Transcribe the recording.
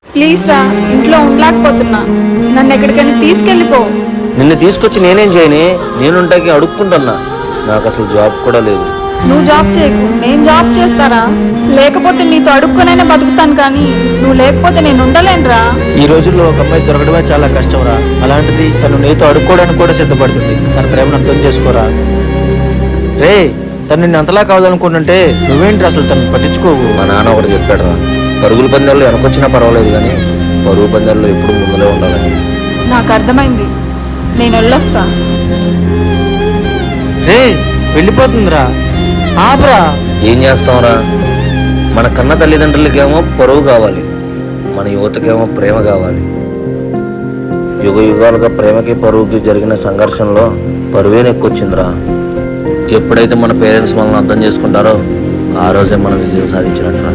Please రా, ఇంట్లో ఉండలేకపోతున్నా. నన్ను ఎక్కడికైనా తీసుకెళ్ళిపో. నిన్ను తీసుకొచ్చి నేనేం చేయని? నేనుంటాకి అడుక్కుంటున్నా. నాకు అసలు జాబ్ కూడా లేదు. నువ్వు జాబ్ చేయకు, నేను జాబ్ చేస్తారా? లేకపోతే నీతో అడుక్కునైనా బతుకుతాను, కానీ నువ్వు లేకపోతే నేను ఉండలేనురా. ఈ రోజుల్లో ఒక అమ్మాయి దొరకడమే చాలా కష్టంరా. అలాంటిది తను నీతో అడుక్కోవడానికి కూడా సిద్ధపడుతుంది. తన ప్రేమను అర్థం చేసుకోరా. రే, తను నిన్ను అంతలా కావాలనుకుంటుంటే నువ్వేంటి అసలు తను పట్టించుకోవు. మా నాన్న ఒకటి చెప్పాడు రా, పరుగుల పందాల్లో వెనకొచ్చినా పర్వాలేదు కానీ పరుగు పందాల్లో ఎప్పుడు ముందులే ఉండాలని. నాకు అర్థమైంది, నేను వెళ్ళొస్తా. రే, వెళ్ళిపోతుందిరా, ఆపరా. ఏం చేస్తాంరా? మన కన్న తల్లిదండ్రులకేమో పరువు కావాలి, మన యువతకేమో ప్రేమ కావాలి. యుగ యుగాలుగా ప్రేమకి పరువుకి జరిగిన సంఘర్షణలో పరువే నెక్కొచ్చిందిరా. ఎప్పుడైతే మన పేరెంట్స్ మనల్ని అర్థం చేసుకుంటారో ఆ రోజే మనం విజయం సాధించినట్రా.